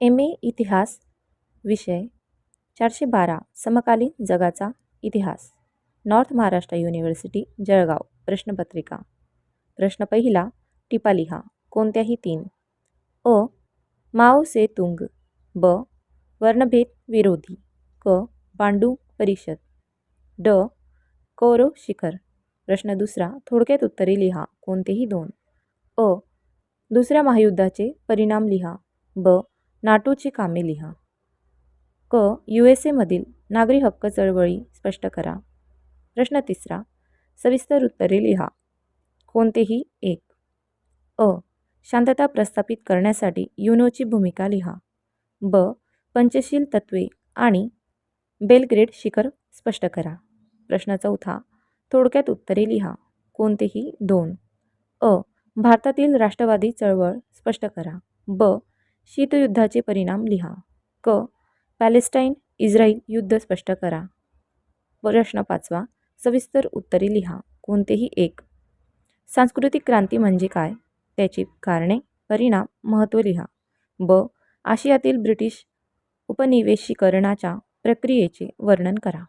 MA इतिहास विषय 412 समकालीन जगाचा इतिहास नॉर्थ महाराष्ट्र युनिव्हर्सिटी जळगाव प्रश्नपत्रिका प्रश्न पहिला टिपा लिहा कोणत्याही तीन अ माओ से तुंग ब वर्णभेद विरोधी क बांडू परिषद ड कौरव शिखर प्रश्न दुसरा थोडक्यात उत्तरे लिहा कोणतेही दोन अ दुसऱ्या महायुद्धाचे परिणाम लिहा ब नाटोची कामे लिहा क USA मधील नागरी हक्क चळवळी स्पष्ट करा प्रश्न तिसरा सविस्तर उत्तरे लिहा कोणतेही एक अ शांतता प्रस्थापित करण्यासाठी युनोची भूमिका लिहा ब पंचशील तत्त्वे आणि बेलग्रेड शिखर स्पष्ट करा प्रश्न चौथा थोडक्यात उत्तरे लिहा कोणतेही दोन अ भारतातील राष्ट्रवादी चळवळ स्पष्ट करा ब शीतयुद्धाचे परिणाम लिहा क पॅलेस्टाईन इस्रायल युद्ध स्पष्ट करा प्रश्न पाचवा सविस्तर उत्तरे लिहा कोणतेही एक सांस्कृतिक क्रांती म्हणजे काय त्याची कारणे परिणाम महत्त्व लिहा ब आशियातील ब्रिटिश उपनिवेशीकरणाच्या प्रक्रियेचे वर्णन करा